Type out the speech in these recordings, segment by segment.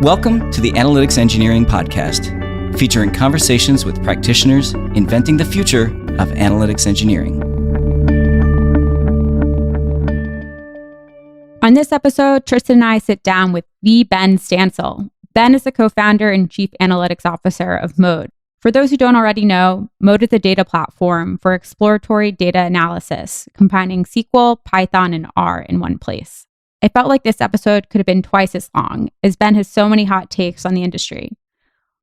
Welcome to the Analytics Engineering Podcast, featuring conversations with practitioners inventing the future of analytics engineering. On this episode, Tristan and I sit down with Benn Stancil. Benn is the co-founder and chief analytics officer of Mode. For those who don't already know, Mode is a data platform for exploratory data analysis, combining SQL, Python, and R in one place. I felt like this episode could have been twice as long, as Benn has so many hot takes on the industry.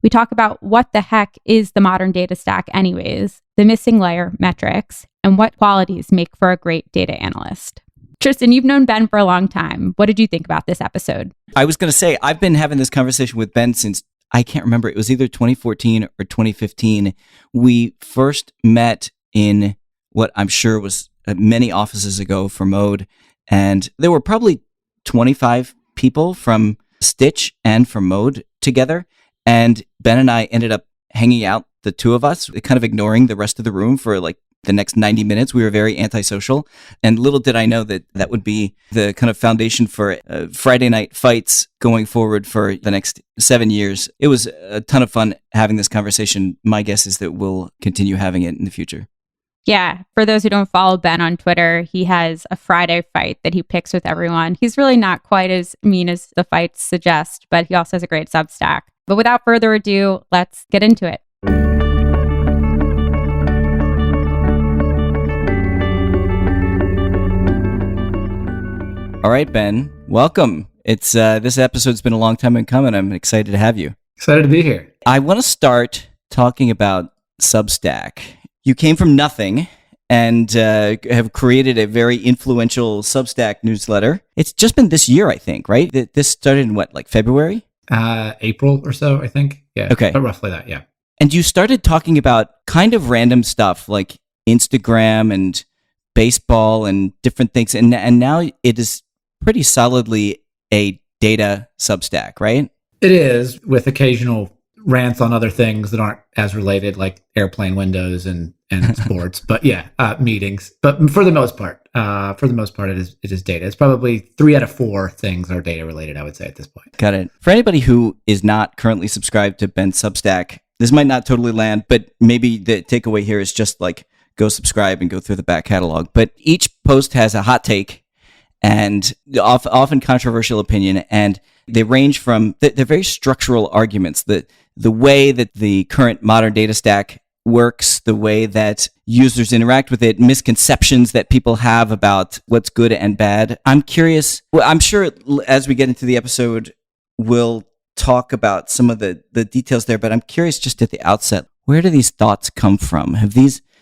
We talk about what the heck is the modern data stack anyways, the missing layer, metrics, and what qualities make for a great data analyst. Tristan, you've known Benn for a long time. What did you think about this episode? I was going to say, I've been having this conversation with Benn since, I can't remember, it was either 2014 or 2015. We first met in what I'm sure was many offices ago for Mode, and there were probably 25 people from Stitch and from Mode together. And Benn and I ended up hanging out, the two of us, kind of ignoring the rest of the room for like the next 90 minutes. We were very antisocial. And little did I know that that would be the kind of foundation for Friday night fights going forward for the next 7 years. It was a ton of fun having this conversation. My guess is that we'll continue having it in the future. Yeah, for those who don't follow Benn on Twitter, he has a Friday fight that he picks with everyone. He's really not quite as mean as the fights suggest, but he also has a great Substack. But without further ado, let's get into it. All right, Benn, welcome. It's this episode's been a long time in coming. I'm excited to have you. Excited to be here. I want to start talking about Substack. You came from nothing and have created a very influential Substack newsletter. It's just been this year, I think, right? This started in what, like February? April or so, I think. Yeah. Okay. But roughly that, yeah. And you started talking about kind of random stuff like Instagram and baseball and different things. And now it is pretty solidly a data Substack, right? It is, with occasional rants on other things that aren't as related, like airplane windows and sports. But yeah, meetings. But for the most part, it is data. It's probably 3 out of 4 things are data related, I would say at this point. Got it. For anybody who is not currently subscribed to Benn Substack, this might not totally land, but maybe the takeaway here is just like go subscribe and go through the back catalog. But each post has a hot take and often controversial opinion, and they range from they're very structural arguments. The way that the current modern data stack works, the way that users interact with it, misconceptions that people have about what's good and bad. I'm curious. Well, I'm sure as we get into the episode, we'll talk about some of the details there, but I'm curious just at the outset, where do these thoughts come from?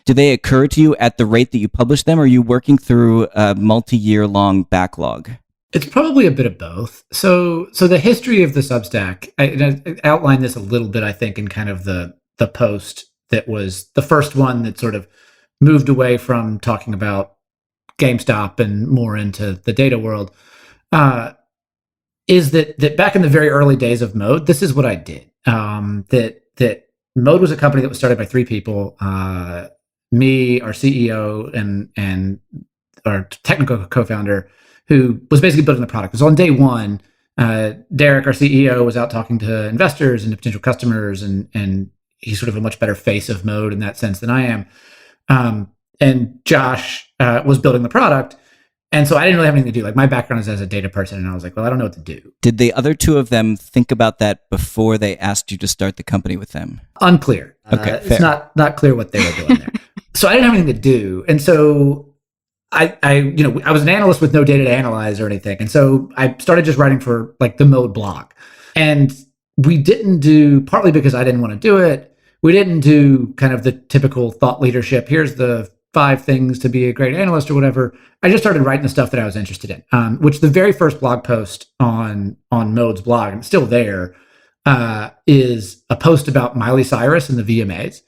Do they occur to you at the rate that you publish them, or are you working through a multi-year long backlog? It's probably a bit of both. So the history of the Substack, I outlined this a little bit, I think, in kind of the post that was the first one that sort of moved away from talking about GameStop and more into the data world, is that back in the very early days of Mode, this is what I did. That Mode was a company that was started by 3 people, me, our CEO, and our technical co-founder, who was basically building the product. So on day one, Derek, our CEO, was out talking to investors and potential customers, and he's sort of a much better face of Mode in that sense than I am. And Josh was building the product. And so I didn't really have anything to do. Like, my background is as a data person, and I was like, well, I don't know what to do. Did the other 2 of them think about that before they asked you to start the company with them? Unclear. Okay, it's not clear what they were doing there. So I didn't have anything to do. And so I was an analyst with no data to analyze or anything. And so I started just writing for like the Mode blog. And we didn't do, partly because I didn't want to do it, we didn't do kind of the typical thought leadership. Here's the 5 things to be a great analyst or whatever. I just started writing the stuff that I was interested in, which the very first blog post on Mode's blog, and it's still there, is a post about Miley Cyrus and the VMAs.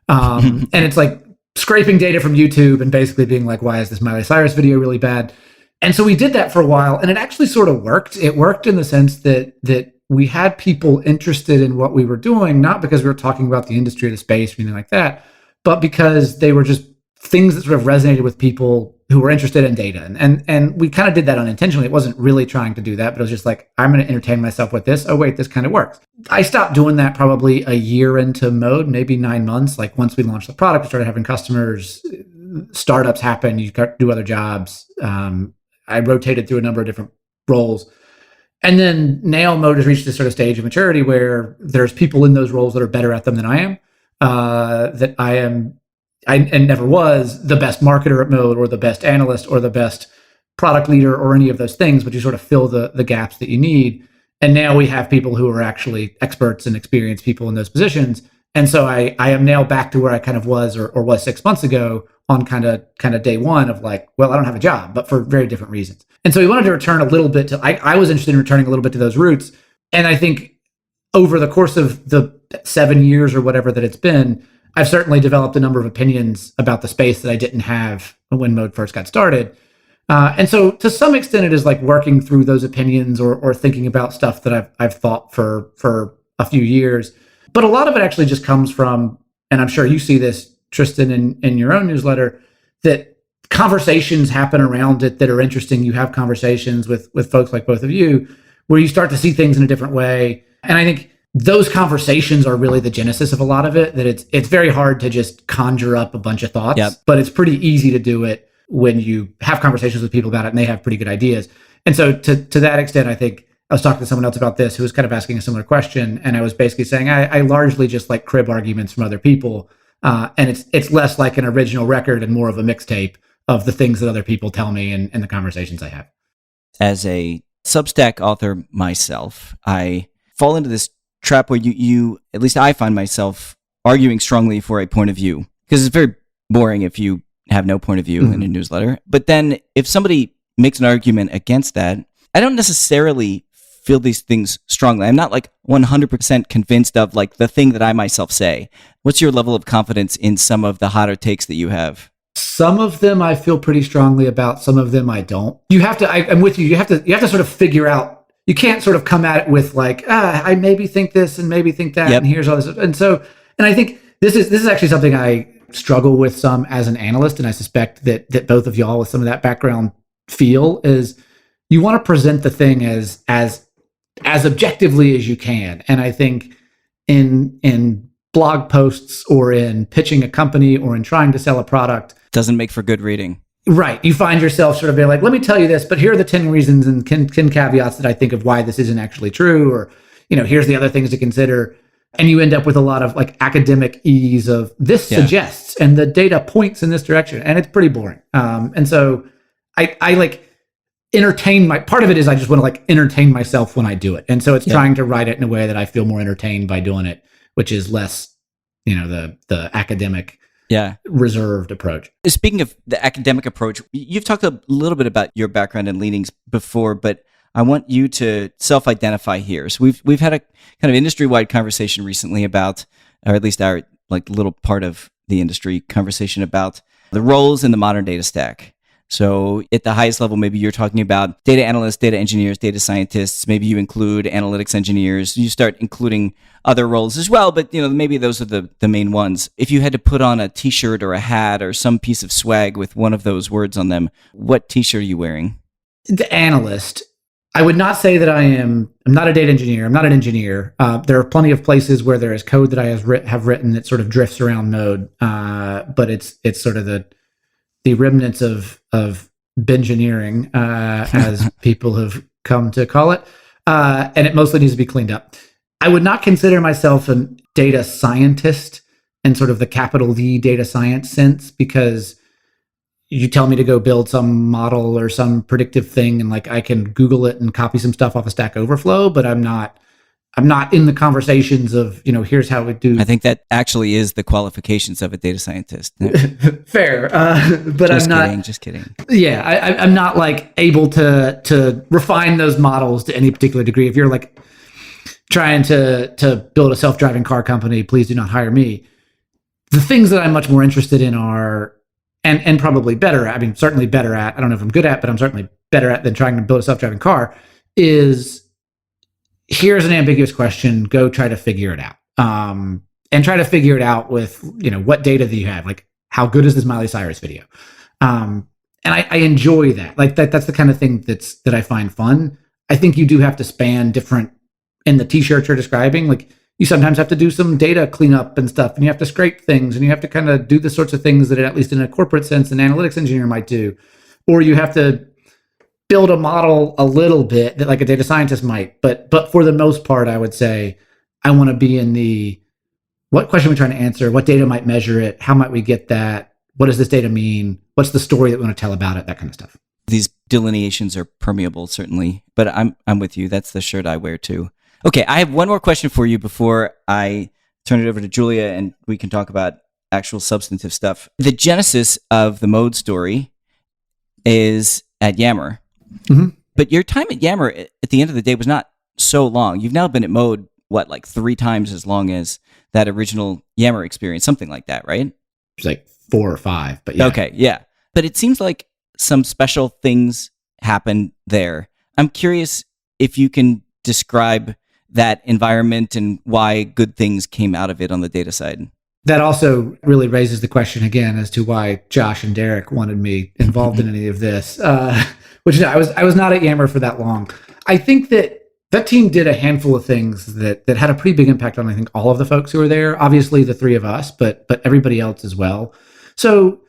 And it's like scraping data from YouTube and basically being like, why is this Miley Cyrus video really bad? And so we did that for a while, and it actually sort of worked. It worked in the sense that we had people interested in what we were doing, not because we were talking about the industry or the space or anything like that, but because they were just things that sort of resonated with people who were interested in data. And we kind of did that unintentionally. It wasn't really trying to do that, but it was just like, I'm going to entertain myself with this. Oh, wait, this kind of works. I stopped doing that probably a year into Mode, maybe 9 months. Like once we launched the product, we started having customers, startups happen, you do other jobs. I rotated through a number of different roles. And then now Mode has reached this sort of stage of maturity where there's people in those roles that are better at them than I am, that I never was the best marketer at Mode or the best analyst or the best product leader or any of those things, but you sort of fill the gaps that you need. And now we have people who are actually experts and experienced people in those positions. And so I am now back to where I kind of was or was 6 months ago on kind of day one of like, well, I don't have a job, but for very different reasons. And so we wanted to return a little bit to, I was interested in returning a little bit to those roots. And I think over the course of the 7 years or whatever that it's been, I've certainly developed a number of opinions about the space that I didn't have when Mode first got started. And so to some extent, it is like working through those opinions or thinking about stuff that I've thought for a few years. But a lot of it actually just comes from, and I'm sure you see this, Tristan, in your own newsletter, that conversations happen around it that are interesting. You have conversations with folks like both of you where you start to see things in a different way. And I think those conversations are really the genesis of a lot of it, that it's very hard to just conjure up a bunch of thoughts, but it's pretty easy to do it when you have conversations with people about it and they have pretty good ideas. And so to that extent, I think I was talking to someone else about this who was kind of asking a similar question. And I was basically saying, I largely just like crib arguments from other people. And it's less like an original record and more of a mixtape of the things that other people tell me and the conversations I have. As a Substack author myself, I fall into this trap where you at least I find myself arguing strongly for a point of view, because it's very boring if you have no point of view in a newsletter. But then if somebody makes an argument against that, I don't necessarily feel these things strongly. I'm not like 100% convinced of like the thing that I myself say. What's your level of confidence in some of the hotter takes that you have? Some of them I feel pretty strongly about. Some of them I don't. You have to. I'm with you. You have to sort of figure out. You can't sort of come at it with like, I maybe think this and maybe think that, and here's all this. And so, and I think this is actually something I struggle with some as an analyst, and I suspect that both of y'all with some of that background feel is you want to present the thing as objectively as you can. And I think in blog posts or in pitching a company or in trying to sell a product, doesn't make for good reading. Right. You find yourself sort of being like, let me tell you this, but here are the 10 reasons and 10 caveats that I think of why this isn't actually true. Or, here's the other things to consider. And you end up with a lot of like academic ease of this suggests and the data points in this direction. And it's pretty boring. And so I like entertain part of it is I just want to like entertain myself when I do it. And so it's trying to write it in a way that I feel more entertained by doing it, which is less, the academic reserved approach. Speaking of the academic approach, you've talked a little bit about your background and leanings before, but I want you to self-identify here. So we've had a kind of industry-wide conversation recently about, or at least our like little part of the industry conversation about the roles in the modern data stack. So at the highest level, maybe you're talking about data analysts, data engineers, data scientists. Maybe you include analytics engineers. You start including other roles as well, but maybe those are the main ones. If you had to put on a t-shirt or a hat or some piece of swag with one of those words on them, what t-shirt are you wearing? The analyst. I would not say that I'm not a data engineer. I'm not an engineer. There are plenty of places where there is code that I have written that sort of drifts around Node, but it's sort of the remnants of Bengineering, as people have come to call it, and it mostly needs to be cleaned up. I would not consider myself a data scientist in sort of the capital D data science sense, because you tell me to go build some model or some predictive thing and like I can Google it and copy some stuff off of Stack Overflow, but I'm not in the conversations of, here's how we do. I think that actually is the qualifications of a data scientist. Fair. But just I'm not. Just kidding. Yeah. I'm not like able to refine those models to any particular degree. If you're like trying to build a self-driving car company, please do not hire me. The things that I'm much more interested in are, and probably better at, certainly better at, I don't know if I'm good at, but I'm certainly better at than trying to build a self-driving car, is here's an ambiguous question, go try to figure it out. And try to figure it out with, what data do you have? Like, how good is this Miley Cyrus video? and I enjoy that. Like that's the kind of thing that I find fun. I think you do have to span different in the t-shirts you're describing. Like you sometimes have to do some data cleanup and stuff, and you have to scrape things, and you have to kind of do the sorts of things that, at least in a corporate sense, an analytics engineer might do, or you have to build a model a little bit that like a data scientist might. But for the most part, I would say I want to be in the what question are we trying to answer, what data might measure it, how might we get that, what does this data mean, what's the story that we want to tell about it, that kind of stuff. These delineations are permeable, certainly, but I'm with you. That's the shirt I wear too. Okay, I have one more question for you before I turn it over to Julia and we can talk about actual substantive stuff. The genesis of the Mode story is at Yammer. Mm-hmm. But your time at Yammer at the end of the day was not so long. You've now been at Mode, like 3 times as long as that original Yammer experience, something like that, right? It's like 4 or 5, but yeah. Okay, yeah. But it seems like some special things happen there. I'm curious if you can describe that environment and why good things came out of it on the data side. That also really raises the question again as to why Josh and Derek wanted me involved in any of this, which I was not at Yammer for that long. I think that team did a handful of things that had a pretty big impact on, I think, all of the folks who were there. Obviously, the 3 of us, but everybody else as well. So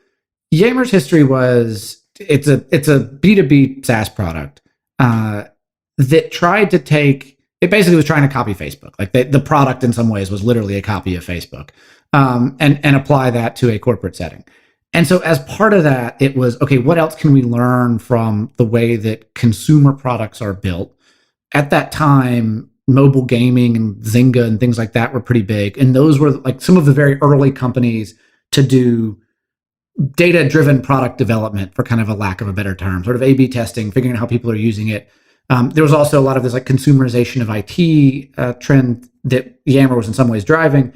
Yammer's history was it's a B2B SaaS product that tried to take. It basically was trying to copy Facebook. Like the product in some ways was literally a copy of Facebook, and apply that to a corporate setting. And so as part of that, it was, okay, what else can we learn from the way that consumer products are built? At that time, mobile gaming and Zynga and things like that were pretty big. And those were like some of the very early companies to do data-driven product development, for kind of a lack of a better term, sort of A/B testing, figuring out how people are using it. There was also a lot of this like consumerization of IT trend that Yammer was in some ways driving,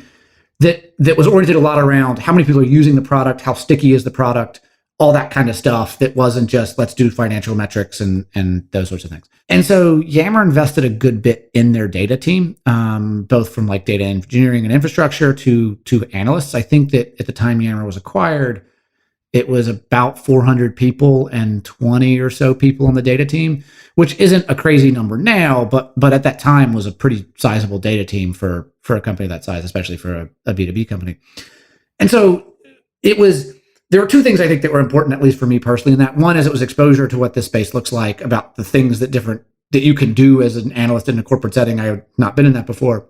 that was oriented a lot around how many people are using the product, how sticky is the product, all that kind of stuff. That wasn't just let's do financial metrics and those sorts of things. And so Yammer invested a good bit in their data team, both from like data engineering and infrastructure to analysts. I think that at the time Yammer was acquired, it was about 400 people and 20 or so people on the data team, which isn't a crazy number now, but at that time was a pretty sizable data team for a company that size, especially for a B2B company. And so there were 2 things I think that were important, at least for me personally. And that one is it was exposure to what this space looks like, about the things that you can do as an analyst in a corporate setting. I had not been in that before.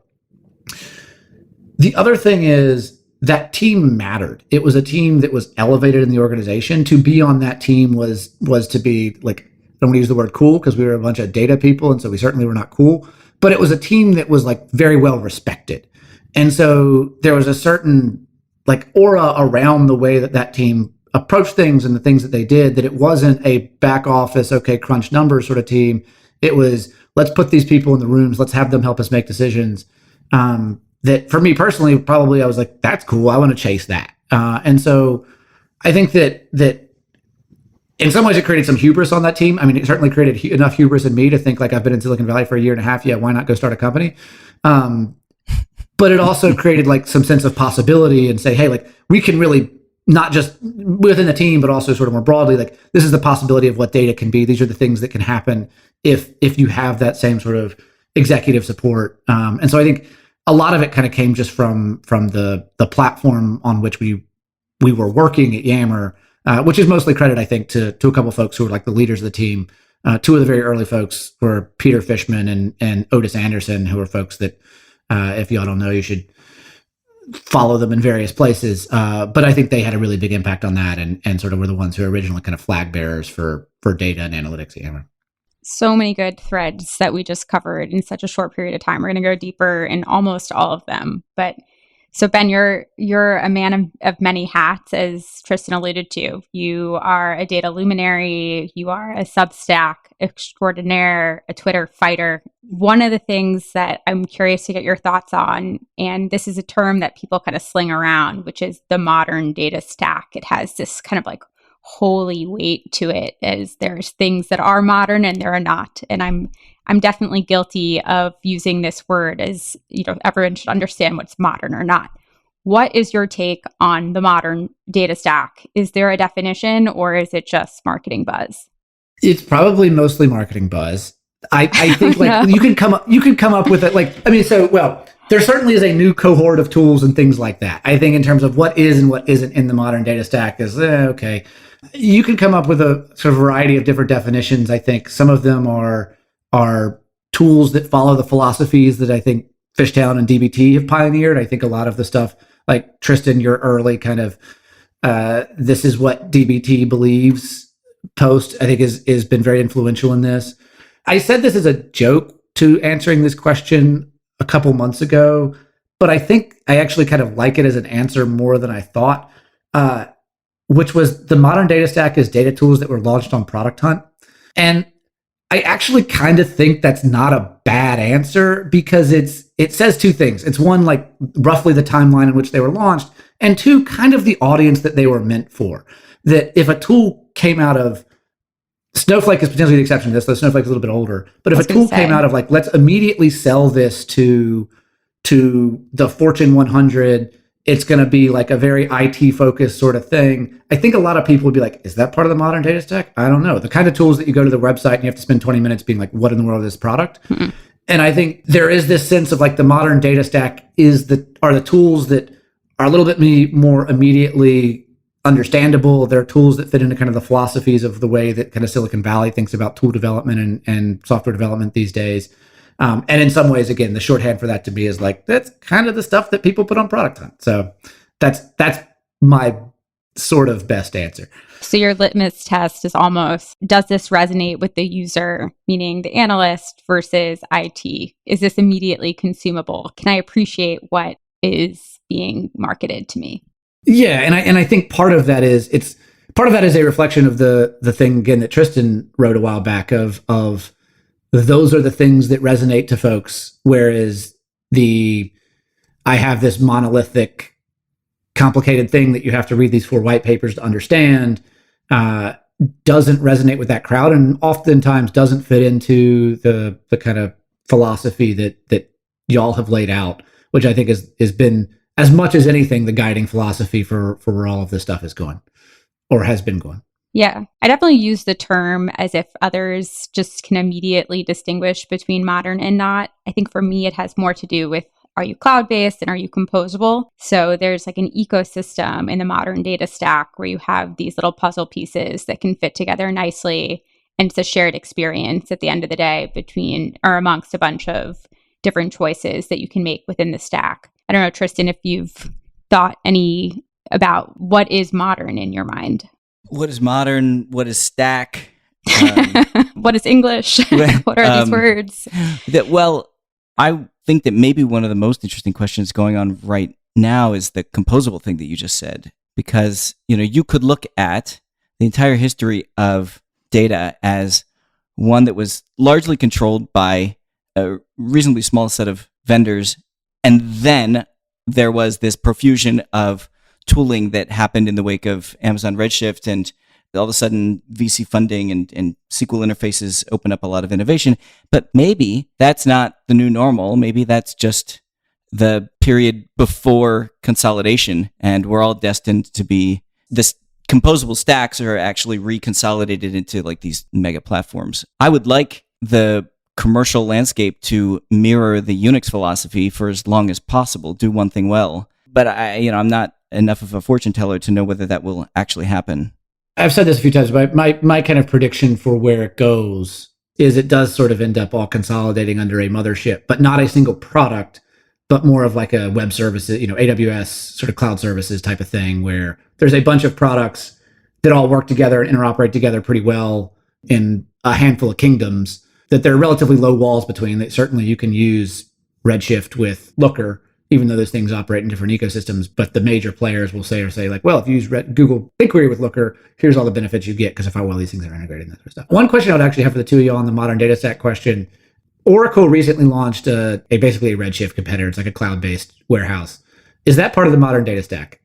The other thing is that team mattered. It was a team that was elevated in the organization. To be on that team was to be like, I don't want to use the word cool because we were a bunch of data people, and so we certainly were not cool. But it was a team that was like very well respected. And so there was a certain like aura around the way that team approached things and the things that they did, that it wasn't a back office, okay, crunch numbers sort of team. It was, let's put these people in the rooms, let's have them help us make decisions. That for me personally, probably I was like, that's cool, I want to chase that. And so I think that in some ways it created some hubris on that team. I mean, it certainly created enough hubris in me to think like, I've been in Silicon Valley for a year and a half. Yeah, why not go start a company? But it also created like some sense of possibility and say, hey, like we can really, not just within the team, but also sort of more broadly, like this is the possibility of what data can be. These are the things that can happen if you have that same sort of executive support. And so I think a lot of it kind of came just from the platform on which we were working at Yammer, which is mostly credit, I think, to a couple of folks who were like the leaders of the team. 2 of the very early folks were Peter Fishman and Otis Anderson, who are folks that, if y'all don't know, you should follow them in various places. But I think they had a really big impact on that, and sort of were the ones who were originally kind of flag bearers for data and analytics at Yammer. So many good threads that we just covered in such a short period of time. We're going to go deeper in almost all of them. But so Ben, you're a man of many hats, as Tristan alluded to. You are a data luminary. You are a Substack extraordinaire, a Twitter fighter. One of the things that I'm curious to get your thoughts on, and this is a term that people kind of sling around, which is the modern data stack. It has this kind of like holy weight to it, as there's things that are modern and there are not. And I'm definitely guilty of using this word, as, you know, everyone should understand what's modern or not. What is your take on the modern data stack? Is there a definition or is it just marketing buzz? It's probably mostly marketing buzz. I think No. you can come up with it. There certainly is a new cohort of tools and things like that. I think in terms of what is and what isn't in the modern data stack is okay. You can come up with a sort of variety of different definitions. I think some of them are tools that follow the philosophies that I think Fishtown and DBT have pioneered. I think a lot of the stuff, like Tristan, your early kind of this is what DBT believes post, I think has been very influential in this. I said this as a joke to answering this question a couple months ago, but I think I actually kind of like it as an answer more than I thought, which was the modern data stack is data tools that were launched on Product Hunt. And I actually kind of think that's not a bad answer because it says two things. It's one, like roughly the timeline in which they were launched, and two, kind of the audience that they were meant for. That if a tool came out of Snowflake is potentially the exception to this, though Snowflake is a little bit older. But if a tool came out of like, let's immediately sell this to the Fortune 100, it's going to be like a very IT focused sort of thing. I think a lot of people would be like, is that part of the modern data stack? I don't know. The kind of tools that you go to the website and you have to spend 20 minutes being like, what in the world is this product? Mm-hmm. And I think there is this sense of like the modern data stack are the tools that are a little bit more immediately understandable. They're tools that fit into kind of the philosophies of the way that kind of Silicon Valley thinks about tool development and software development these days. And in some ways, again, the shorthand for that to me is like, that's kind of the stuff that people put on Product Hunt. So that's my sort of best answer. So your litmus test is almost, does this resonate with the user, meaning the analyst versus IT? Is this immediately consumable? Can I appreciate what is being marketed to me? Yeah, and I think part of that is a reflection of the thing again that Tristan wrote a while back of those are the things that resonate to folks, whereas I have this monolithic, complicated thing that you have to read these 4 white papers to understand doesn't resonate with that crowd, and oftentimes doesn't fit into the kind of philosophy that y'all have laid out, which I think has been, as much as anything, the guiding philosophy for where all of this stuff is going or has been going. Yeah, I definitely use the term as if others just can immediately distinguish between modern and not. I think for me, it has more to do with, are you cloud-based and are you composable? So there's like an ecosystem in the modern data stack where you have these little puzzle pieces that can fit together nicely. And it's a shared experience at the end of the day between or amongst a bunch of different choices that you can make within the stack. I don't know, Tristan, if you've thought any about what is modern in your mind. What is modern? What is stack? What is English? What are these words? I think that maybe one of the most interesting questions going on right now is the composable thing that you just said, because you could look at the entire history of data as one that was largely controlled by a reasonably small set of vendors. And then there was this profusion of tooling that happened in the wake of Amazon Redshift, and all of a sudden VC funding and SQL interfaces open up a lot of innovation. But maybe that's not the new normal. Maybe that's just the period before consolidation, and we're all destined to be this composable stacks are actually reconsolidated into like these mega platforms. I would like the commercial landscape to mirror the Unix philosophy for as long as possible, do one thing well. But I'm not enough of a fortune teller to know whether that will actually happen. I've said this a few times, but my kind of prediction for where it goes is it does sort of end up all consolidating under a mothership, but not a single product, but more of like a web services, AWS sort of cloud services type of thing, where there's a bunch of products that all work together and interoperate together pretty well in a handful of kingdoms, that there are relatively low walls between. That certainly you can use Redshift with Looker, even though those things operate in different ecosystems. But the major players will say like, well, if you use Google BigQuery with Looker, here's all the benefits you get because of how well these things are integrated and that sort of stuff. One question I would actually have for the two of you on the modern data stack question. Oracle recently launched basically a Redshift competitor. It's like a cloud-based warehouse. Is that part of the modern data stack?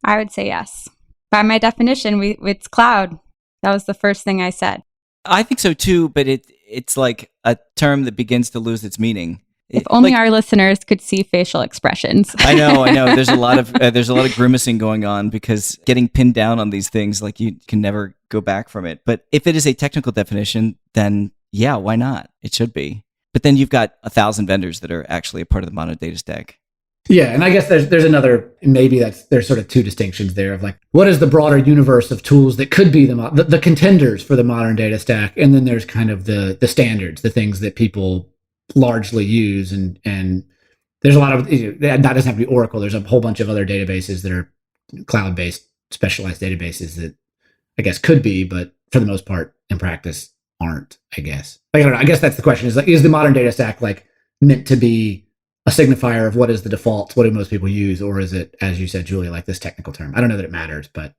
I would say yes. By my definition, it's cloud. That was the first thing I said. I think so too, but it's like a term that begins to lose its meaning. If only our listeners could see facial expressions. I know. There's a lot of grimacing going on because getting pinned down on these things, like you can never go back from it. But if it is a technical definition, then yeah, why not? It should be. But then you've got 1,000 vendors that are actually a part of the modern data stack. Yeah, and I guess there's another, maybe there's sort of two distinctions there of like, what is the broader universe of tools that could be the contenders for the modern data stack, and then there's kind of the standards, the things that people largely use, and there's a lot of, that doesn't have to be Oracle. There's a whole bunch of other databases that are cloud-based, specialized databases that I guess could be, but for the most part, in practice, aren't. I guess. Like, I don't know. I guess that's the question: is the modern data stack like meant to be a signifier of what is the default, what do most people use, or is it, as you said, Julia, like this technical term? I don't know that it matters, but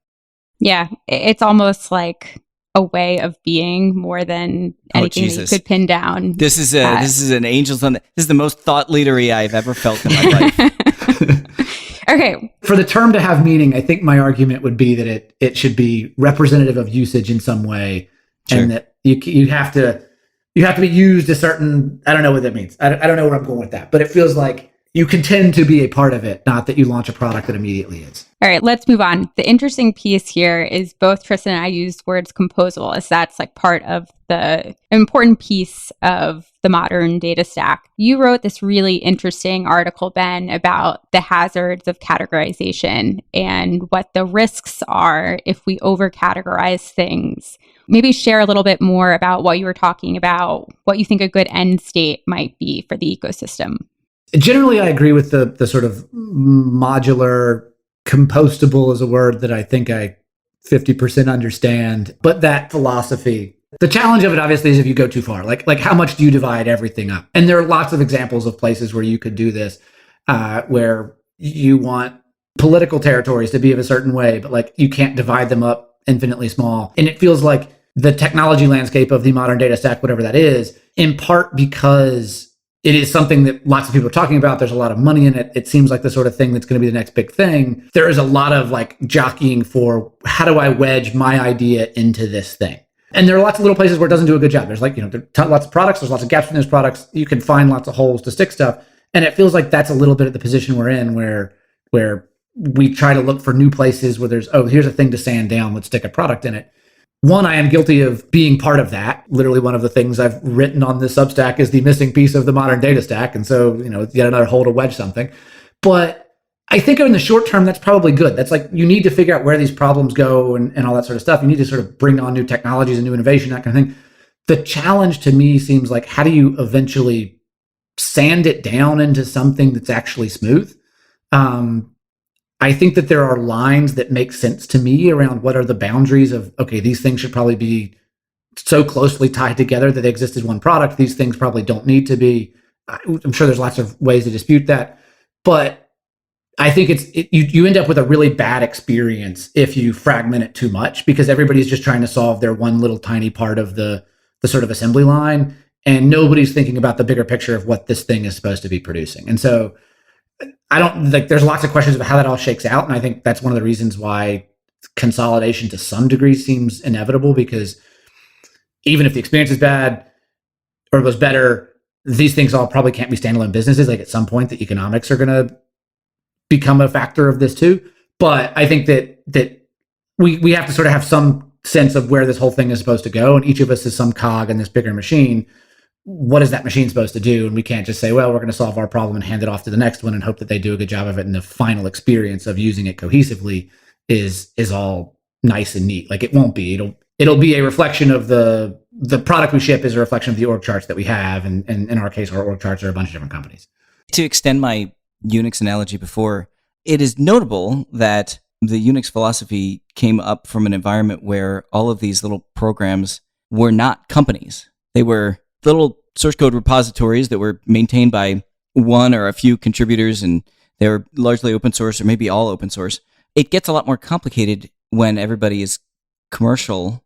yeah, it's almost like a way of being more than anything that you could pin down. This is an angel's on. This is the most thought leadery I've ever felt in my life. Okay. For the term to have meaning, I think my argument would be that it should be representative of usage in some way, sure. And that you have to be used a certain, I don't know what that means. I don't know where I'm going with that, but it feels like you contend to be a part of it, not that you launch a product that immediately is. All right, let's move on. The interesting piece here is both Tristan and I used words composable, as that's like part of the important piece of the modern data stack. You wrote this really interesting article, Ben, about the hazards of categorization and what the risks are if we overcategorize things. Maybe share a little bit more about what you were talking about, what you think a good end state might be for the ecosystem. Generally, I agree with the sort of modular, compostable is a word that I think I 50% understand. But that philosophy, the challenge of it obviously is if you go too far. Like how much do you divide everything up? And there are lots of examples of places where you could do this, where you want political territories to be of a certain way, but like you can't divide them up infinitely small. And it feels like the technology landscape of the modern data stack, whatever that is, in part because it is something that lots of people are talking about. There's a lot of money in it. It seems like the sort of thing that's going to be the next big thing. There is a lot of like jockeying for how do I wedge my idea into this thing? And there are lots of little places where it doesn't do a good job. There's like, there are lots of products. There's lots of gaps in those products. You can find lots of holes to stick stuff. And it feels like that's a little bit of the position we're in where we try to look for new places where there's, here's a thing to sand down. Let's stick a product in it. One, I am guilty of being part of that. Literally one of the things I've written on this Substack is the missing piece of the modern data stack. And so, it's yet another hole to wedge something. But I think in the short term, that's probably good. That's like, you need to figure out where these problems go and all that sort of stuff. You need to sort of bring on new technologies and new innovation, that kind of thing. The challenge to me seems like, how do you eventually sand it down into something that's actually smooth? I think that there are lines that make sense to me around what are the boundaries of, okay, these things should probably be so closely tied together that they exist as one product. These things probably don't need to be. I'm sure there's lots of ways to dispute that, but I think you end up with a really bad experience if you fragment it too much, because everybody's just trying to solve their one little tiny part of the sort of assembly line, and nobody's thinking about the bigger picture of what this thing is supposed to be producing. And so I don't like, there's lots of questions about how that all shakes out. And I think that's one of the reasons why consolidation to some degree seems inevitable, because even if the experience is bad or was better, these things all probably can't be standalone businesses. Like at some point, the economics are going to become a factor of this too. But I think that we have to sort of have some sense of where this whole thing is supposed to go. And each of us is some cog in this bigger machine. What is that machine supposed to do? And we can't just say, well, we're going to solve our problem and hand it off to the next one and hope that they do a good job of it. And the final experience of using it cohesively is all nice and neat. Like it won't be. It'll be a reflection of the product we ship is a reflection of the org charts that we have. And in our case, our org charts are a bunch of different companies. To extend my Unix analogy before, it is notable that the Unix philosophy came up from an environment where all of these little programs were not companies. They were little source code repositories that were maintained by one or a few contributors, and they were largely open source or maybe all open source. It gets a lot more complicated when everybody is commercial,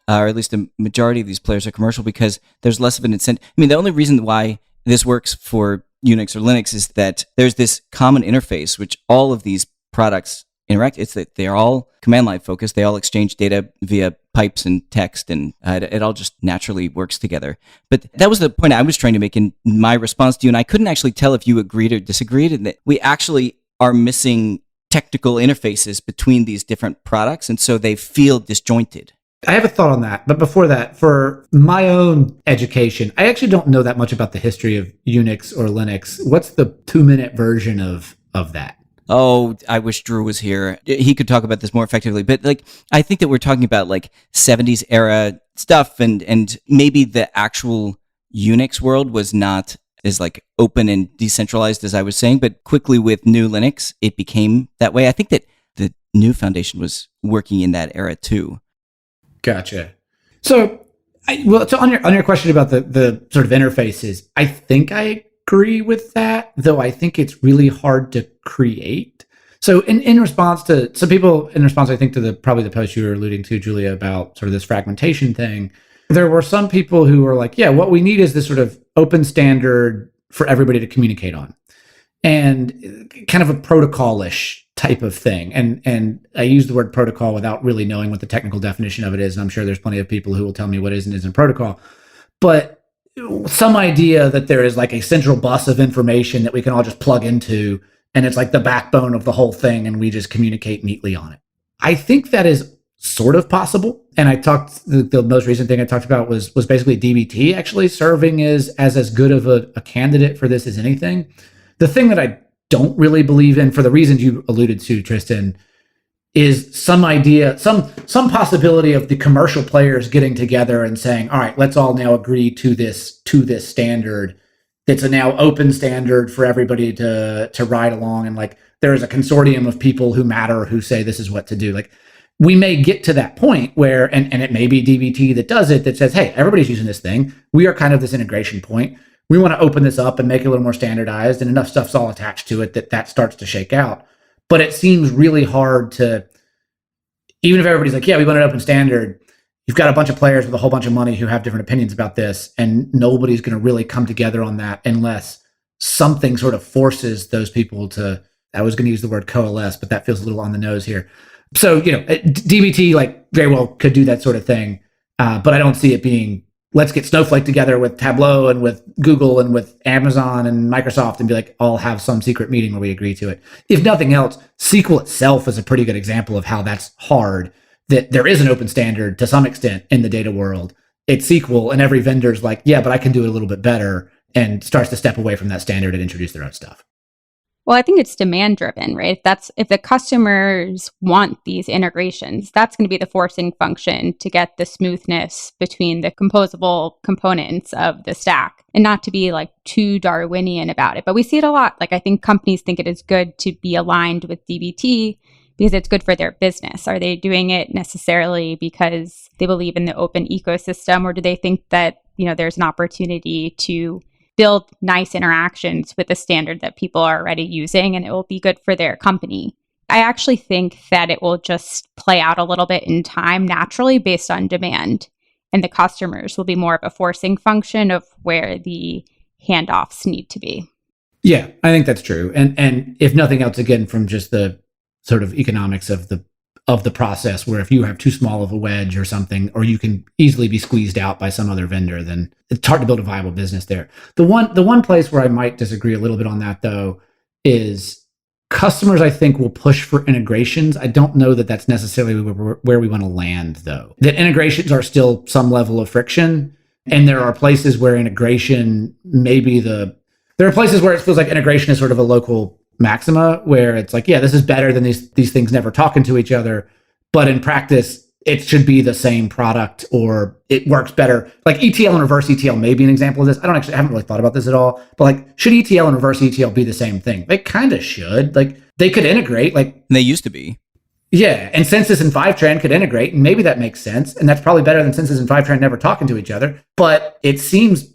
or at least the majority of these players are commercial, because there's less of an incentive. I mean, the only reason why this works for Unix or Linux is that there's this common interface, which all of these products interact. It's that they're all command line focused. They all exchange data via pipes and text, and it all just naturally works together. But that was the point I was trying to make in my response to you, and I couldn't actually tell if you agreed or disagreed, and that we actually are missing technical interfaces between these different products, and so they feel disjointed. I have a thought on that, but before that, for my own education, I actually don't know that much about the history of Unix or Linux. What's the 2-minute version of that? Oh, I wish Drew was here. He could talk about this more effectively. But like, I think that we're talking about like 70s era stuff, and maybe the actual Unix world was not as like open and decentralized as I was saying. But quickly with new Linux, it became that way. I think that the new foundation was working in that era too. Gotcha. So on your question about the sort of interfaces, I think I agree with that, though I think it's really hard to create. So in response to some people, I think to probably the post you were alluding to, Julia, about sort of this fragmentation thing, there were some people who were like, yeah, what we need is this sort of open standard for everybody to communicate on, and kind of a protocol-ish type of thing. And I use the word protocol without really knowing what the technical definition of it is. And I'm sure there's plenty of people who will tell me what is and isn't protocol. But some idea that there is like a central bus of information that we can all just plug into, and it's like the backbone of the whole thing, and we just communicate neatly on it. I think that is sort of possible. And the most recent thing I talked about was basically DBT actually serving as good of a candidate for this as anything. The thing that I don't really believe in, for the reasons you alluded to, Tristan, is some idea, some possibility of the commercial players getting together and saying, all right, let's all now agree to this standard. That's a now open standard for everybody to ride along. And like, there is a consortium of people who matter who say this is what to do. Like, we may get to that point where, and it may be DBT that does it, that says, hey, everybody's using this thing. We are kind of this integration point. We want to open this up and make it a little more standardized, and enough stuff's all attached to it that starts to shake out. But it seems really hard to, even if everybody's like, yeah, we want an open standard, you've got a bunch of players with a whole bunch of money who have different opinions about this, and nobody's going to really come together on that unless something sort of forces those people to, I was going to use the word coalesce, but that feels a little on the nose here. So, DBT like very well could do that sort of thing. But I don't see it being, let's get Snowflake together with Tableau and with Google and with Amazon and Microsoft and be like, all have some secret meeting where we agree to it. If nothing else, SQL itself is a pretty good example of how that's hard, that there is an open standard to some extent in the data world. It's SQL, and every vendor's like, yeah, but I can do it a little bit better, and starts to step away from that standard and introduce their own stuff. Well, I think it's demand driven, right? If the customers want these integrations, that's going to be the forcing function to get the smoothness between the composable components of the stack, and not to be like too Darwinian about it. But we see it a lot. Like, I think companies think it is good to be aligned with DBT because it's good for their business. Are they doing it necessarily because they believe in the open ecosystem, or do they think that, there's an opportunity to build nice interactions with a standard that people are already using, and it will be good for their company? I actually think that it will just play out a little bit in time naturally based on demand, and the customers will be more of a forcing function of where the handoffs need to be. Yeah, I think that's true. And if nothing else, again, from just the sort of economics of the process, where if you have too small of a wedge or something, or you can easily be squeezed out by some other vendor, then it's hard to build a viable business there. The one place where I might disagree a little bit on that, though, is customers, I think, will push for integrations. I don't know that that's necessarily where we want to land, though. That integrations are still some level of friction, and there are places where integration there are places where it feels like integration is sort of a local maxima, where it's like, yeah, this is better than these things never talking to each other, but in practice it should be the same product, or it works better. Like ETL and reverse ETL may be an example of this. I haven't really thought about this at all, but like, should ETL and reverse ETL be the same thing? They kind of should. Like, they could integrate, like they used to be. Yeah, and Census and Fivetran could integrate, and maybe that makes sense, and that's probably better than Census and Fivetran never talking to each other. But it seems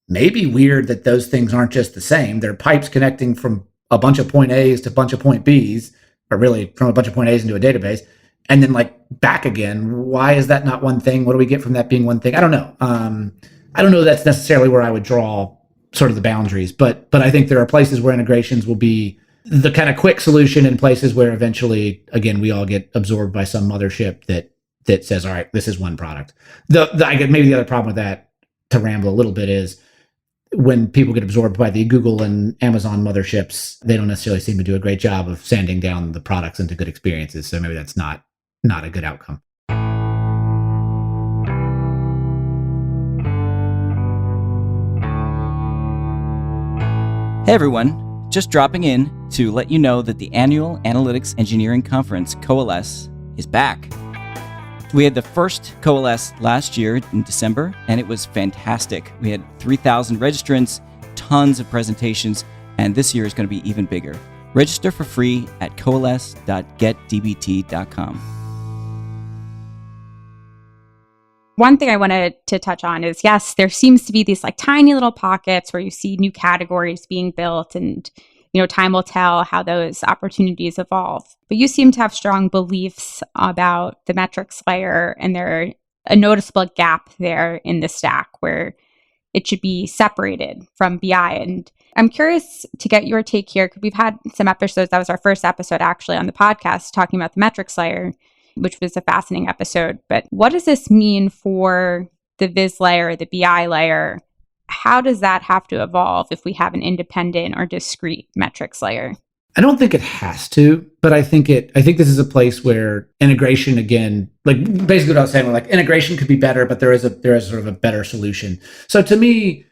maybe weird that those things aren't just the same. They're pipes connecting from a bunch of point A's to a bunch of point B's, or really from a bunch of point A's into a database, and then like back again. Why is that not one thing? What do we get from that being one thing? I don't know. I don't know that's necessarily where I would draw sort of the boundaries, but I think there are places where integrations will be the kind of quick solution in places where eventually, again, we all get absorbed by some mothership that says, all right, this is one product. I get maybe the other problem with that, to ramble a little bit, is when people get absorbed by the Google and Amazon motherships, they don't necessarily seem to do a great job of sanding down the products into good experiences. So maybe that's not a good outcome. Hey everyone, just dropping in to let you know that the annual Analytics Engineering Conference, Coalesce, is back. We had the first Coalesce last year in December, and it was fantastic. We had 3,000 registrants, tons of presentations, and this year is going to be even bigger. Register for free at coalesce.getdbt.com. One thing I wanted to touch on is, yes, there seems to be these like tiny little pockets where you see new categories being built, and time will tell how those opportunities evolve. But you seem to have strong beliefs about the metrics layer, and there's a noticeable gap there in the stack where it should be separated from BI. And I'm curious to get your take here, because we've had some episodes. That was our first episode actually on the podcast talking about the metrics layer, which was a fascinating episode. But what does this mean for the Viz layer, the BI layer? How does that have to evolve if we have an independent or discrete metrics layer? I don't think it has to, but I think this is a place where integration, again, like basically what I was saying, like integration could be better, but there is sort of a better solution. So to me,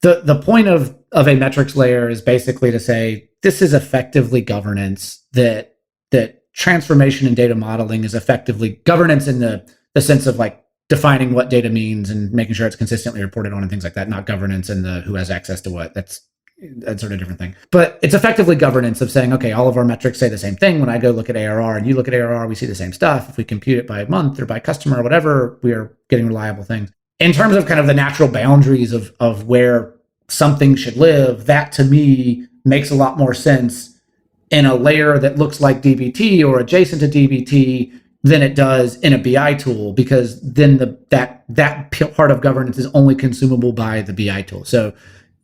the point of a metrics layer is basically to say this is effectively governance, that transformation and data modeling is effectively governance in the sense of like defining what data means and making sure it's consistently reported on and things like that, not governance in the who has access to what. That's sort of a different thing. But it's effectively governance of saying, okay, all of our metrics say the same thing. When I go look at ARR and you look at ARR, we see the same stuff. If we compute it by month or by customer or whatever, we are getting reliable things. In terms of kind of the natural boundaries of where something should live, that to me makes a lot more sense in a layer that looks like DBT or adjacent to DBT than it does in a BI tool, because then that part of governance is only consumable by the BI tool. So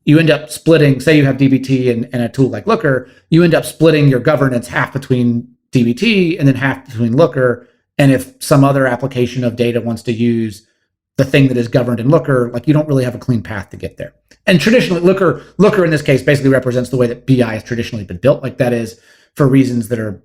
you end up splitting, say you have DBT and a tool like Looker, you end up splitting your governance half between DBT and then half between Looker. And if some other application of data wants to use the thing that is governed in Looker, like you don't really have a clean path to get there. And traditionally, Looker in this case basically represents the way that BI has traditionally been built. Like that is for reasons that are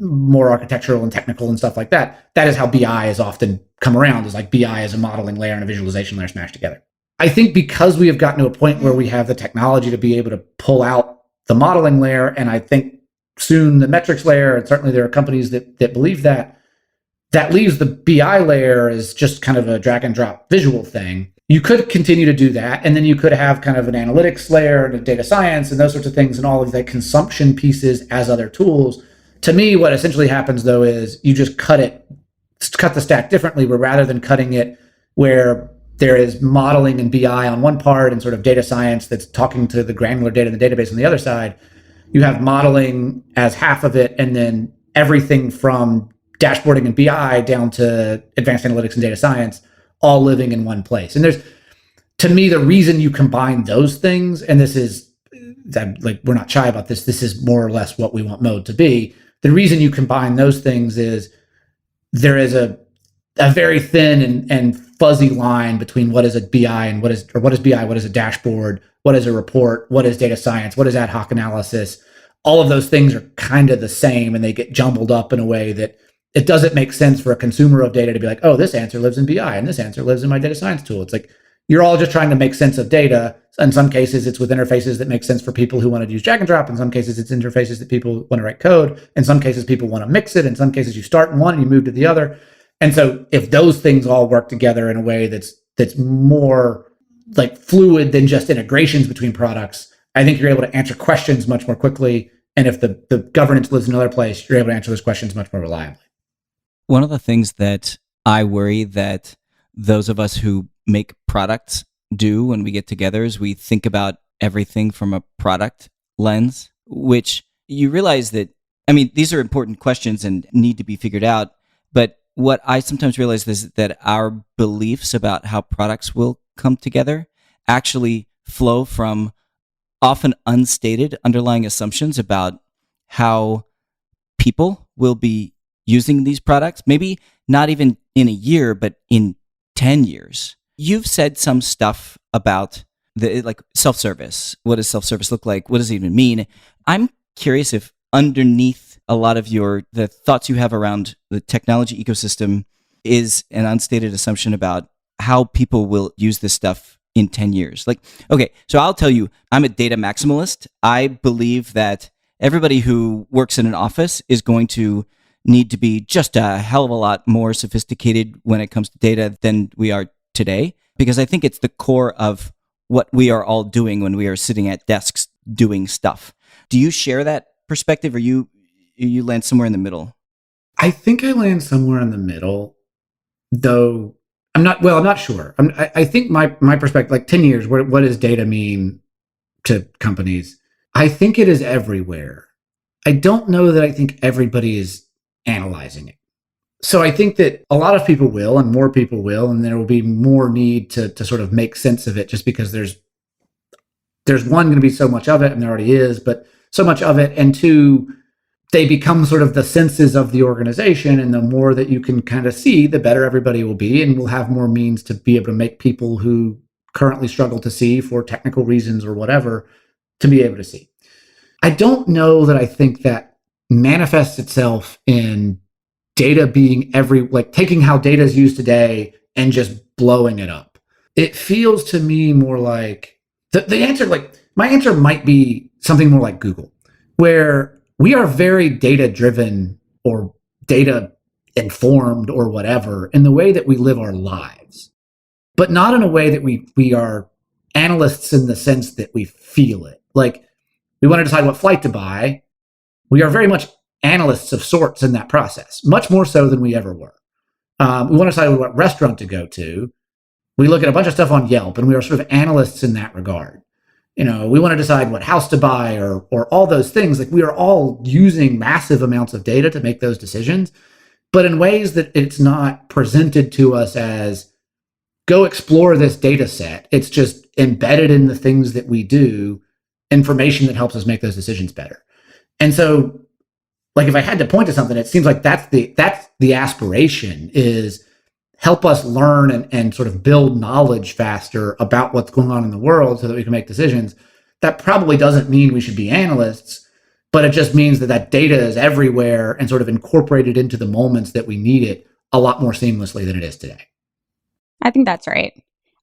more architectural and technical and stuff like that. That is how BI has often come around, is like BI as a modeling layer and a visualization layer smashed together. I think because we have gotten to a point where we have the technology to be able to pull out the modeling layer, and I think soon the metrics layer, and certainly there are companies that believe that leaves the BI layer as just kind of a drag and drop visual thing. You could continue to do that, and then you could have kind of an analytics layer and a data science and those sorts of things and all of the consumption pieces as other tools. To me, what essentially happens though is you just cut the stack differently, where rather than cutting it where there is modeling and BI on one part and sort of data science that's talking to the granular data in the database on the other side, you have modeling as half of it, and then everything from dashboarding and BI down to advanced analytics and data science all living in one place. And there's, to me, the reason you combine those things, and this is, like, we're not shy about this, this is more or less what we want Mode to be. The reason you combine those things is there is a very thin and fuzzy line between what is a BI and what is BI, what is a dashboard, what is a report, what is data science, what is ad hoc analysis. All of those things are kind of the same, and they get jumbled up in a way that it doesn't make sense for a consumer of data to be like, oh, this answer lives in BI and this answer lives in my data science tool. It's like, you're all just trying to make sense of data. In some cases, it's with interfaces that make sense for people who want to use drag and drop. In some cases, it's interfaces that people want to write code. In some cases, people want to mix it. In some cases, you start in one and you move to the other. And so if those things all work together in a way that's more like fluid than just integrations between products, I think you're able to answer questions much more quickly. And if the governance lives in another place, you're able to answer those questions much more reliably. One of the things that I worry that those of us who make products do when we get together is we think about everything from a product lens, which you realize that, I mean, these are important questions and need to be figured out. But what I sometimes realize is that our beliefs about how products will come together actually flow from often unstated underlying assumptions about how people will be using these products, maybe not even in a year, but in 10 years. You've said some stuff about the like self-service. What does self-service look like? What does it even mean? I'm curious if underneath a lot of the thoughts you have around the technology ecosystem is an unstated assumption about how people will use this stuff in 10 years. Like, okay, so I'll tell you, I'm a data maximalist. I believe that everybody who works in an office is going to need to be just a hell of a lot more sophisticated when it comes to data than we are today, because I think it's the core of what we are all doing when we are sitting at desks doing stuff. Do you share that perspective, or you land somewhere in the middle? I think I land somewhere in the middle, though I'm not sure. I think my perspective, like 10 years, what does data mean to companies? I think it is everywhere. I don't know that I think everybody is analyzing it. So I think that a lot of people will, and more people will, and there will be more need to sort of make sense of it, just because there's one, going to be so much of it, and there already is, but so much of it, and two, they become sort of the senses of the organization, and the more that you can kind of see, the better everybody will be, and we'll have more means to be able to make people who currently struggle to see for technical reasons or whatever to be able to see. I don't know that I think that manifests itself in data being taking how data is used today and just blowing it up. It feels to me more like the answer, like my answer might be something more like Google, where we are very data driven or data informed or whatever in the way that we live our lives, but not in a way that we are analysts in the sense that we feel it. Like, we want to decide what flight to buy. We are very much analysts of sorts in that process, much more so than we ever were. We want to decide what restaurant to go to. We look at a bunch of stuff on Yelp, and we are sort of analysts in that regard. We want to decide what house to buy or all those things. Like, we are all using massive amounts of data to make those decisions, but in ways that it's not presented to us as go explore this data set. It's just embedded in the things that we do, information that helps us make those decisions better. And so, like, if I had to point to something, it seems like that's the aspiration, is help us learn and sort of build knowledge faster about what's going on in the world so that we can make decisions. That probably doesn't mean we should be analysts, but it just means that data is everywhere and sort of incorporated into the moments that we need it a lot more seamlessly than it is today. I think that's right.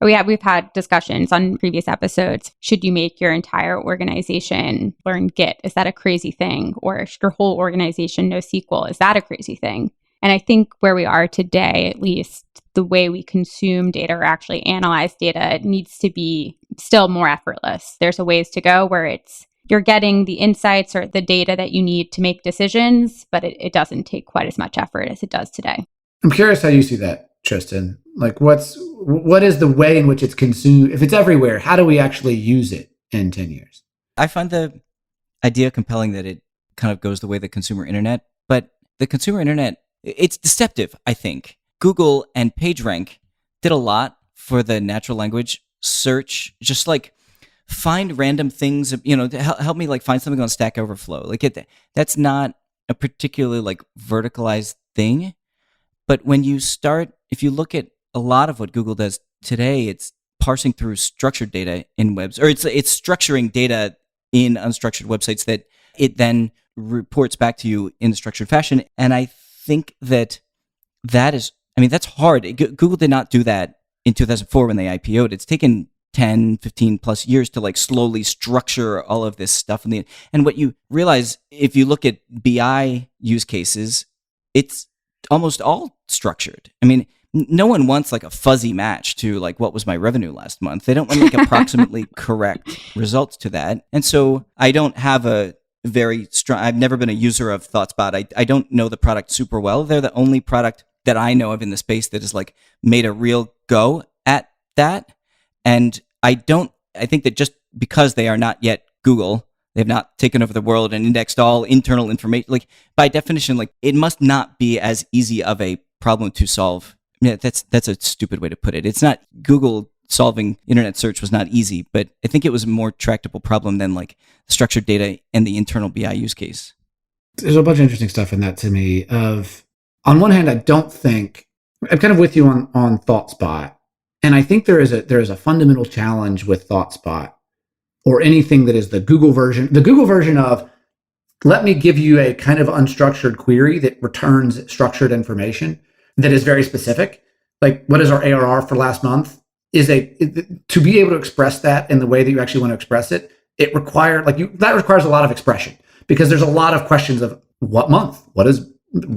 We've had discussions on previous episodes. Should you make your entire organization learn Git? Is that a crazy thing? Or should your whole organization know SQL? Is that a crazy thing? And I think where we are today, at least the way we consume data or actually analyze data, needs to be still more effortless. There's a ways to go where you're getting the insights or the data that you need to make decisions, but it doesn't take quite as much effort as it does today. I'm curious how you see that, Tristan. Like, what is the way in which it's consumed? If it's everywhere, how do we actually use it in 10 years? I find the idea compelling that it kind of goes the way of the consumer internet, but the consumer internet, it's deceptive, I think. Google and PageRank did a lot for the natural language search, just like find random things, to help me like find something on Stack Overflow. Like that's not a particularly like verticalized thing. But when you start, if you look at a lot of what Google does today, it's parsing through structured data in webs, or it's structuring data in unstructured websites that it then reports back to you in a structured fashion. And I think that's hard. Google did not do that in 2004 when they IPO'd. It's taken 10, 15 plus years to like slowly structure all of this stuff. And what you realize, if you look at BI use cases, it's almost all structured. I mean, no one wants like a fuzzy match to like what was my revenue last month. They don't want like approximately correct results to that. And so I don't have a very strong, I've never been a user of ThoughtSpot. I don't know the product super well. They're the only product that I know of in the space that has like made a real go at that. And I think that just because they are not yet Google, they've not taken over the world and indexed all internal information. Like by definition, like it must not be as easy of a problem to solve. Yeah, that's a stupid way to put it. It's not Google solving internet search was not easy, but I think it was a more tractable problem than like structured data and the internal BI use case. There's a bunch of interesting stuff in that to me. On one hand, I'm kind of with you on ThoughtSpot, and I think there is a fundamental challenge with ThoughtSpot or anything that is the Google version. The Google version of, let me give you a kind of unstructured query that returns structured information that is very specific. Like, what is our ARR for last month? To be able to express that in the way that you actually want to express it, that requires a lot of expression, because there's a lot of questions of what month,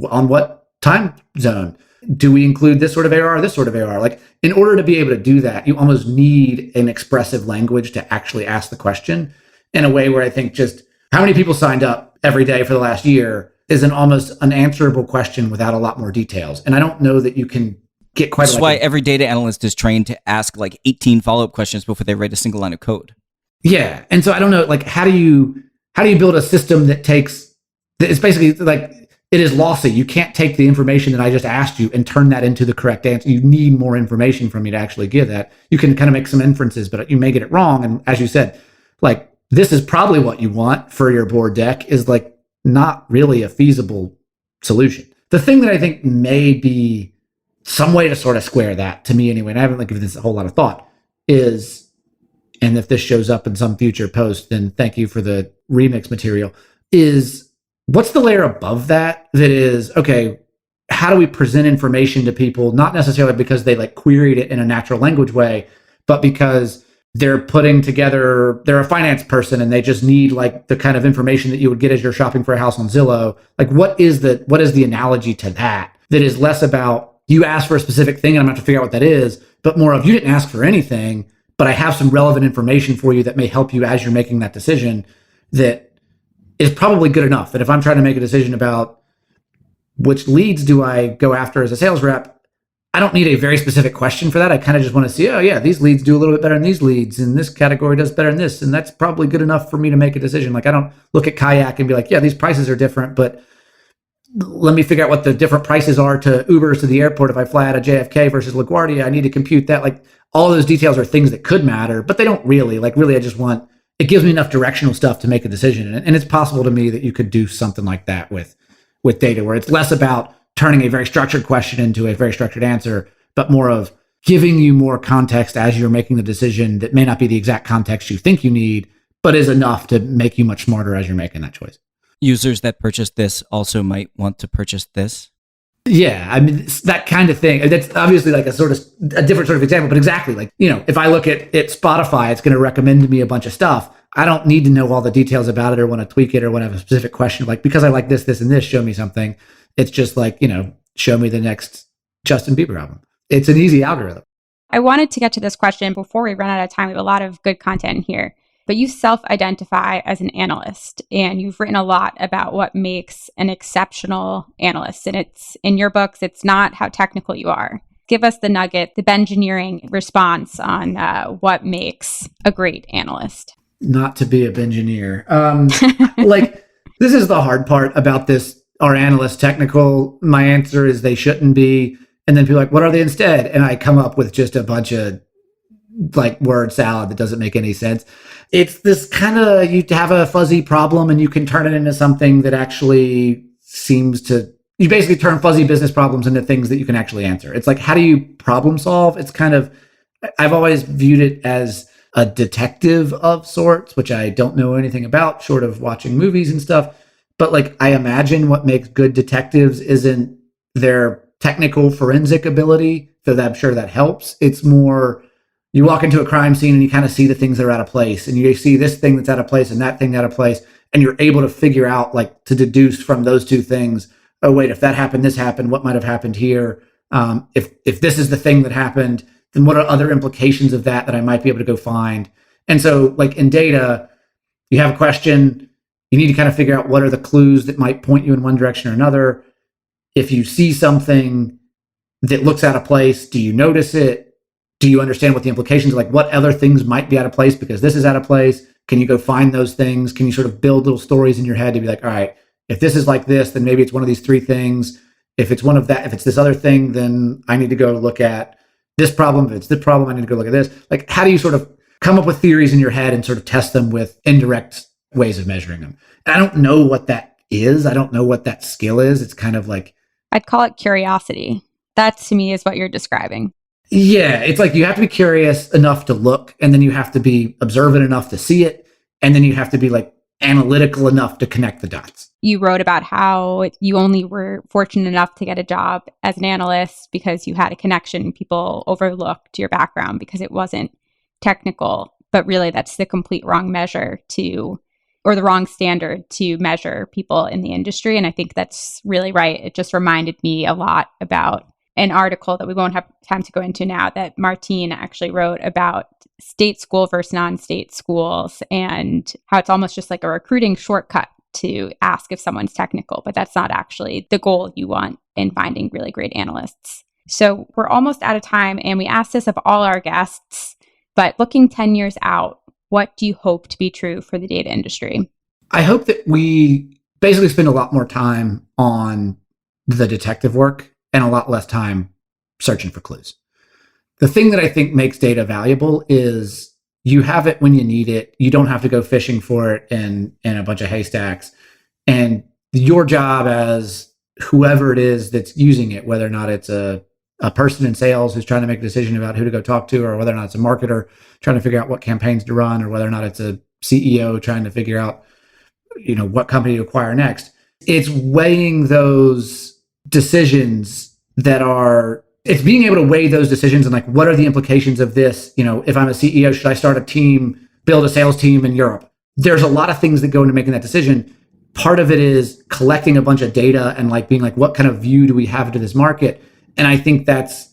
on what time zone, do we include this sort of ARR, this sort of ARR? Like, in order to be able to do that, you almost need an expressive language to actually ask the question in a way where I think just how many people signed up every day for the last year is an almost unanswerable question without a lot more details. And I don't know that you can get quite. That's why every data analyst is trained to ask like 18 follow-up questions before they write a single line of code. Yeah. And so I don't know, like, how do you build a system that it's basically like, it is lossy. You can't take the information that I just asked you and turn that into the correct answer. You need more information from me to actually give that. You can kind of make some inferences, but you may get it wrong. And as you said, like, this is probably what you want for your board deck is like not really a feasible solution. The thing that I think may be some way to sort of square that, to me anyway, and I haven't given this a whole lot of thought, is, and if this shows up in some future post, then thank you for the remix material, is what's the layer above that is, okay, how do we present information to people, not necessarily because they like queried it in a natural language way, but because they're a finance person and they just need like the kind of information that you would get as you're shopping for a house on Zillow. Like, what is the analogy to that is less about you asked for a specific thing and I'm going to have to figure out what that is, but more of, you didn't ask for anything, but I have some relevant information for you that may help you as you're making that decision, that is probably good enough. That if I'm trying to make a decision about which leads do I go after as a sales rep, I don't need a very specific question for that. I kind of just want to see, oh yeah, these leads do a little bit better than these leads, and this category does better than this, and that's probably good enough for me to make a decision. Like, I don't look at Kayak and be like, yeah, these prices are different, but let me figure out what the different prices are to Ubers to the airport if I fly out of JFK versus LaGuardia. I need to compute that. Like, all those details are things that could matter, but they don't really. Like, really, I just want, it gives me enough directional stuff to make a decision. And it's possible to me that you could do something like that with data, where it's less about turning a very structured question into a very structured answer, but more of giving you more context as you're making the decision that may not be the exact context you think you need, but is enough to make you much smarter as you're making that choice. Users that purchase this also might want to purchase this. Yeah, I mean, it's that kind of thing. That's obviously like a different sort of example, but exactly, like, if I look at Spotify, it's going to recommend to me a bunch of stuff. I don't need to know all the details about it or want to tweak it or want to have a specific question. Like, because I like this, and this, show me something. It's just like, show me the next Justin Bieber album. It's an easy algorithm. I wanted to get to this question before we run out of time. We have a lot of good content in here. But you self-identify as an analyst, and you've written a lot about what makes an exceptional analyst. And it's in your books, it's not how technical you are. Give us the nugget, the Bengineering response on what makes a great analyst. Not to be a Bengineer. Like, this is the hard part about this. Are analysts technical? My answer is they shouldn't be. And then people are like, what are they instead? And I come up with just a bunch of like word salad that doesn't make any sense. It's this kind of, you have a fuzzy problem and you can turn it into something that actually you basically turn fuzzy business problems into things that you can actually answer. It's like, how do you problem solve? It's kind of, I've always viewed it as a detective of sorts, which I don't know anything about short of watching movies and stuff. But like, I imagine what makes good detectives isn't their technical forensic ability, though I'm sure that helps. It's more, you walk into a crime scene and you kind of see the things that are out of place, and you see this thing that's out of place and that thing out of place, and you're able to figure out, like, to deduce from those two things, oh wait, if that happened, this happened, what might have happened here? If this is the thing that happened, then what are other implications of that I might be able to go find? And so, like, in data, you have a question, you need to kind of figure out what are the clues that might point you in one direction or another. If you see something that looks out of place, do you notice it? Do you understand what the implications are? Like, what other things might be out of place because this is out of place? Can you go find those things? Can you sort of build little stories in your head to be like, all right, if this is like this, then maybe it's one of these three things. If it's one of that, if it's this other thing, then I need to go look at this problem. If it's this problem, I need to go look at this. Like, how do you sort of come up with theories in your head and sort of test them with indirect ways of measuring them? And I don't know what that is. I don't know what that skill is. It's kind of like, I'd call it curiosity. That to me is what you're describing. yeah, it's like you have to be curious enough to look, and then you have to be observant enough to see it, and then you have to be like analytical enough to connect the dots. You wrote about how you only were fortunate enough to get a job as an analyst because you had a connection. People overlooked your background because it wasn't technical, but really that's the complete wrong measure or the wrong standard to measure people in the industry. And I think that's really right. It just reminded me a lot about an article that we won't have time to go into now that Martine actually wrote about state school versus non-state schools and how it's almost just like a recruiting shortcut to ask if someone's technical, but that's not actually the goal you want in finding really great analysts. So we're almost out of time, and we asked this of all our guests, but looking 10 years out, what do you hope to be true for the data industry? I hope that we basically spend a lot more time on the detective work and a lot less time searching for clues. The thing that I think makes data valuable is you have it when you need it. You don't have to go fishing for it in a bunch of haystacks. And your job as whoever it is that's using it, whether or not it's a person in sales who's trying to make a decision about who to go talk to, or whether or not it's a marketer trying to figure out what campaigns to run, or whether or not it's a CEO trying to figure out, what company to acquire next. It's weighing those decisions it's being able to weigh those decisions and like, what are the implications of this? If I'm a CEO, should I start a team, build a sales team in Europe? There's a lot of things that go into making that decision. Part of it is collecting a bunch of data and like being like, what kind of view do we have into this market? And I think that's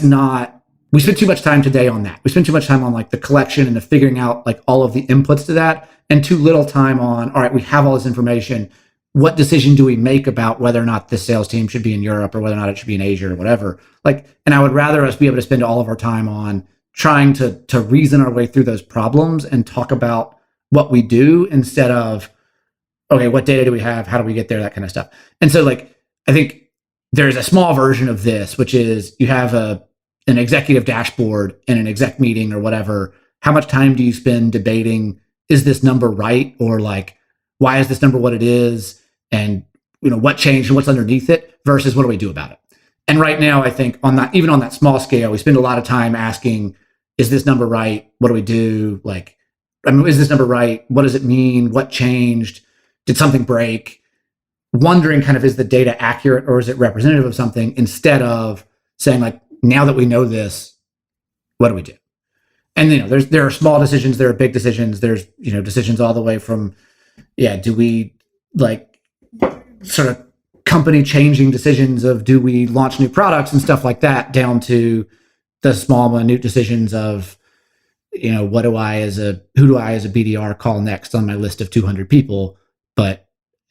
not, we spend too much time today on that. We spend too much time on like the collection and the figuring out like all of the inputs to that, and too little time on, all right, we have all this information. What decision do we make about whether or not this sales team should be in Europe or whether or not it should be in Asia or whatever? And I would rather us be able to spend all of our time on trying to reason our way through those problems and talk about what we do instead of, okay, what data do we have? How do we get there? That kind of stuff. And so I think there's a small version of this, which is you have an executive dashboard in an exec meeting or whatever. How much time do you spend debating, is this number right? Or why is this number what it is? And what changed and what's underneath it versus what do we do about it? And right now, I think even on that small scale, we spend a lot of time asking, is this number right? What do we do? Is this number right? What does it mean? What changed? Did something break? Wondering kind of, is the data accurate or is it representative of something, instead of saying now that we know this, what do we do? And there are small decisions, there are big decisions, there's decisions all the way from do we sort of company changing decisions of, do we launch new products and stuff like that, down to the small minute decisions of who do I as a BDR call next on my list of 200 people. But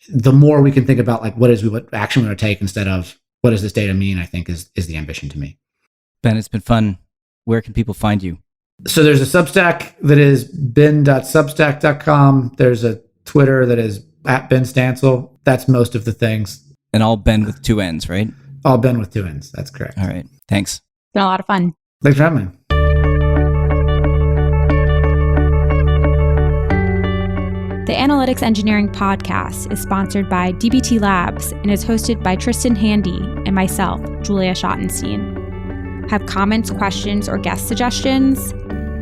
the more we can think about what action we're going to take instead of what does this data mean, I think is the ambition to me. Ben, it's been fun. Where can people find you? So there's a Substack that is ben.substack.com. There's a Twitter that is @BennStancil. That's most of the things. And all Ben with 2 N's, right? All Ben with 2 N's. That's correct. All right. Thanks. It's been a lot of fun. Thanks for having me. The Analytics Engineering Podcast is sponsored by DBT Labs and is hosted by Tristan Handy and myself, Julia Schottenstein. Have comments, questions, or guest suggestions?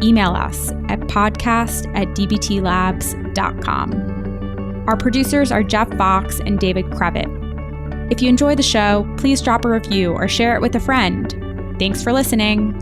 Email us at podcast@dbtlabs.com. Our producers are Jeff Fox and David Krevitt. If you enjoy the show, please drop a review or share it with a friend. Thanks for listening.